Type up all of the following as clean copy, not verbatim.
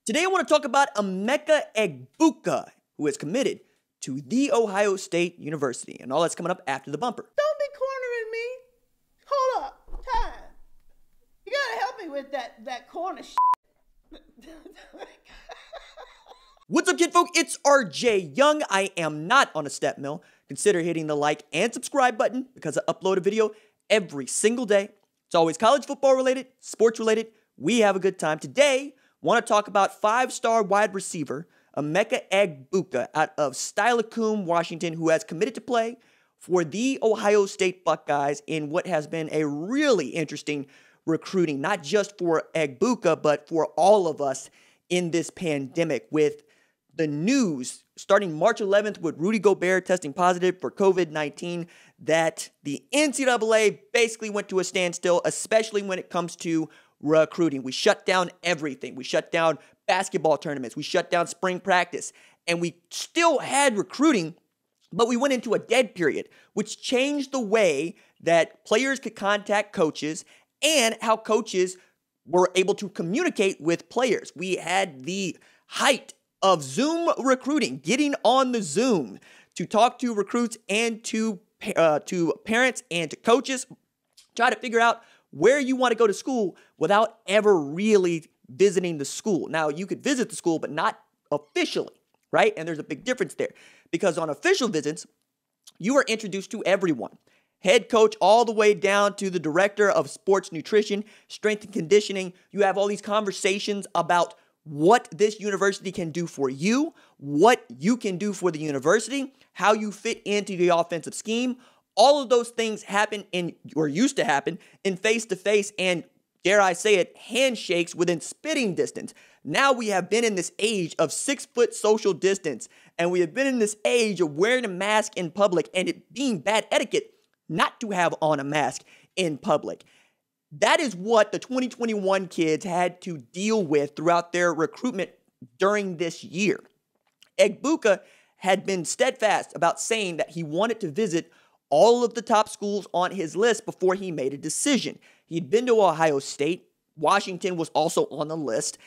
Today I want to talk about Emeka Egbuka, who is committed to The Ohio State University, and all that's coming up after the bumper. Don't be cornering me. Hold up. Time. You gotta help me with that corner shit. What's up, kidfolk? It's RJ Young. I am not on a step mill. Consider hitting the like and subscribe button because I upload a video every single day. It's always college football related, sports related. We have a good time. Today, want to talk about five-star wide receiver Emeka Egbuka out of Steilacoom, Washington, who has committed to play for the Ohio State Buckeyes in what has been a really interesting recruiting, not just for Egbuka, but for all of us in this pandemic, with the news starting March 11th with Rudy Gobert testing positive for COVID-19 that the NCAA basically went to a standstill, especially when it comes to recruiting. We shut down everything. We shut down basketball tournaments. We shut down spring practice. And we still had recruiting, but we went into a dead period, which changed the way that players could contact coaches and how coaches were able to communicate with players. We had the height of Zoom recruiting, getting on the Zoom to talk to recruits and to parents and to coaches, try to figure out where you want to go to school without ever really visiting the school. Now, you could visit the school, but not officially, right? And there's a big difference there because on official visits, you are introduced to everyone. Head coach all the way down to the director of sports nutrition, strength and conditioning. You have all these conversations about what this university can do for you, what you can do for the university, how you fit into the offensive scheme. All of those things happen used to happen in face-to-face and, dare I say it, handshakes within spitting distance. Now we have been in this age of 6-foot social distance, and we have been in this age of wearing a mask in public and it being bad etiquette not to have on a mask in public. That is what the 2021 kids had to deal with throughout their recruitment during this year. Egbuka had been steadfast about saying that he wanted to visit all of the top schools on his list before he made a decision. He'd been to Ohio State. Washington was also on the list.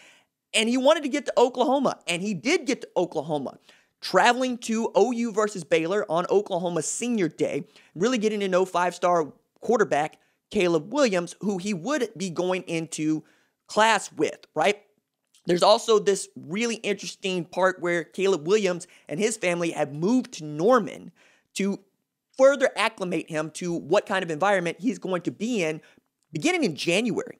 And he wanted to get to Oklahoma. And he did get to Oklahoma, traveling to OU versus Baylor on Oklahoma Senior Day, really getting to know five-star quarterback Caleb Williams, who he would be going into class with, right? There's also this really interesting part where Caleb Williams and his family have moved to Norman to further acclimate him to what kind of environment he's going to be in beginning in January.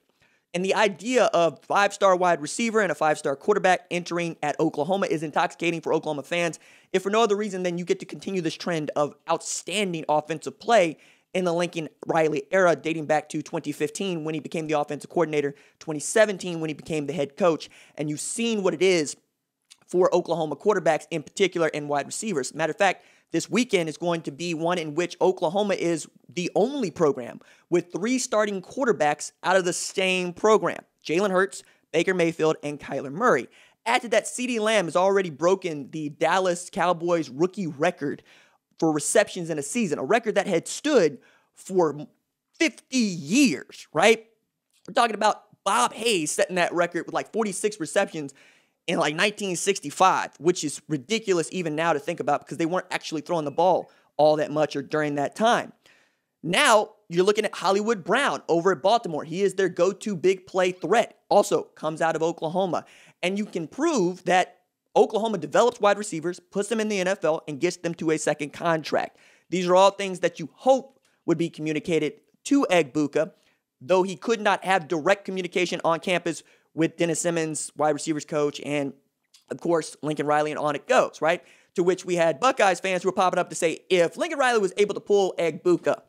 And the idea of five-star wide receiver and a five-star quarterback entering at Oklahoma is intoxicating for Oklahoma fans, if for no other reason than you get to continue this trend of outstanding offensive play in the Lincoln Riley era, dating back to 2015 when he became the offensive coordinator, 2017 when he became the head coach. And you've seen what it is for Oklahoma quarterbacks in particular and wide receivers. Matter of fact, this weekend is going to be one in which Oklahoma is the only program with 3 starting quarterbacks out of the same program: Jalen Hurts, Baker Mayfield, and Kyler Murray. Add to that, CeeDee Lamb has already broken the Dallas Cowboys rookie record for receptions in a season, a record that had stood for 50 years, right? We're talking about Bob Hayes setting that record with like 46 receptions in like 1965, which is ridiculous even now to think about because they weren't actually throwing the ball all that much or during that time. Now you're looking at Hollywood Brown over at Baltimore. He is their go-to big play threat. Also comes out of Oklahoma. And you can prove that Oklahoma develops wide receivers, puts them in the NFL, and gets them to a second contract. These are all things that you hope would be communicated to Egbuka, though he could not have direct communication on campus with Dennis Simmons, wide receivers coach, and, of course, Lincoln Riley, and on it goes, right? To which we had Buckeyes fans who were popping up to say, if Lincoln Riley was able to pull Egbuka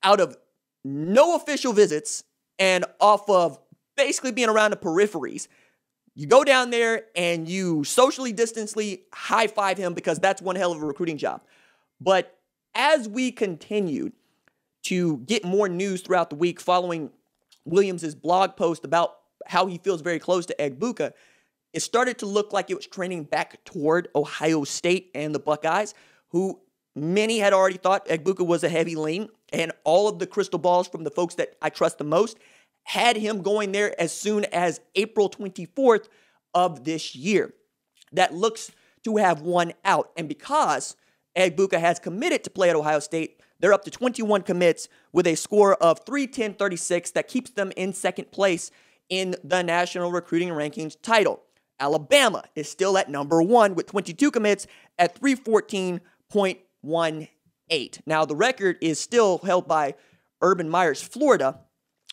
out of no official visits and off of basically being around the peripheries, you go down there and you socially distancely high-five him because that's one hell of a recruiting job. But as we continued to get more news throughout the week following Williams' blog post about how he feels very close to Egbuka, it started to look like it was trending back toward Ohio State and the Buckeyes, who many had already thought Egbuka was a heavy lean, and all of the crystal balls from the folks that I trust the most had him going there as soon as April 24th of this year that looks to have won out. And because Egbuka has committed to play at Ohio State, they're up to 21 commits with a score of 310.36 that keeps them in second place in the national recruiting rankings title. Alabama is still at number 1 with 22 commits at 314.18. Now, the record is still held by Urban Meyer's Florida,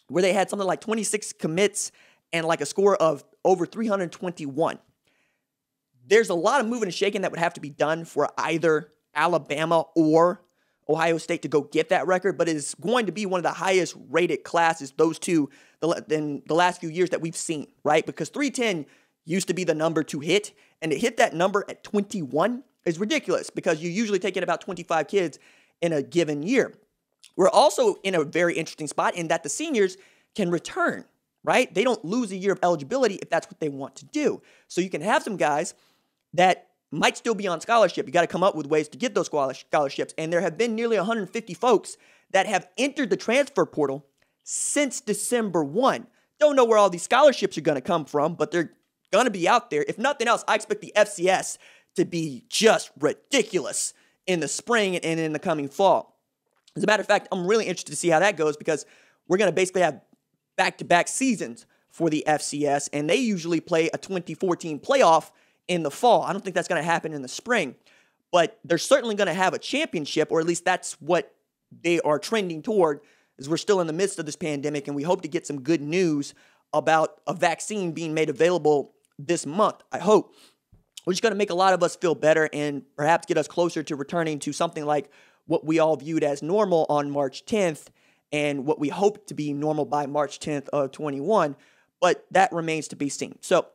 where they had something like 26 commits and like a score of over 321. There's a lot of moving and shaking that would have to be done for either Alabama or Ohio State to go get that record, but it is going to be one of the highest rated classes, those two, in the last few years that we've seen, right? Because 310 used to be the number to hit, and to hit that number at 21 is ridiculous because you usually take in about 25 kids in a given year. We're also in a very interesting spot in that the seniors can return, right? They don't lose a year of eligibility if that's what they want to do. So you can have some guys that might still be on scholarship. You got to come up with ways to get those scholarships. And there have been nearly 150 folks that have entered the transfer portal since December 1. Don't know where all these scholarships are going to come from, but they're going to be out there. If nothing else, I expect the FCS to be just ridiculous in the spring and in the coming fall. As a matter of fact, I'm really interested to see how that goes because we're going to basically have back-to-back seasons for the FCS, and they usually play a 2014 playoff in the fall. I don't think that's going to happen in the spring, but they're certainly going to have a championship, or at least that's what they are trending toward, as we're still in the midst of this pandemic, and we hope to get some good news about a vaccine being made available this month, I hope. Which is going to make a lot of us feel better and perhaps get us closer to returning to something like what we all viewed as normal on March 10th and what we hope to be normal by March 10th of 21, but that remains to be seen. So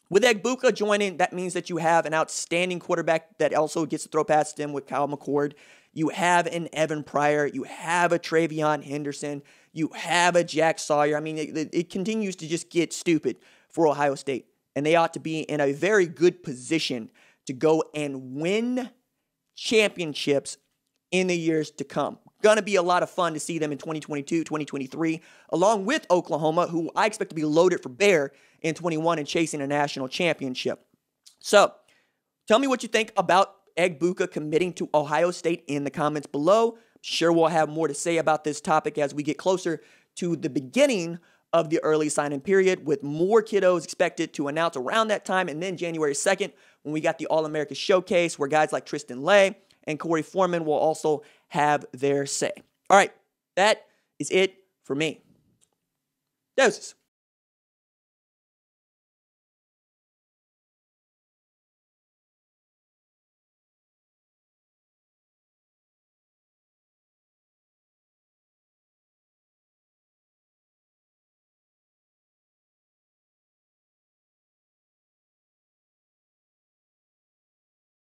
with Egbuka joining, that means that you have an outstanding quarterback that also gets to throw past him with Kyle McCord. You have an Evan Pryor. You have a Travion Henderson. You have a Jack Sawyer. I mean, it continues to just get stupid for Ohio State, and they ought to be in a very good position to go and win championships in the years to come. Going to be a lot of fun to see them in 2022, 2023, along with Oklahoma, who I expect to be loaded for bear in 21 and chasing a national championship. So tell me what you think about Egbuka committing to Ohio State in the comments below. Sure, we'll have more to say about this topic as we get closer to the beginning of the early signing period, with more kiddos expected to announce around that time, and then January 2nd, when we got the All-America Showcase, where guys like Tristan Lay and Corey Foreman will also have their say. All right, that is it for me. Doses.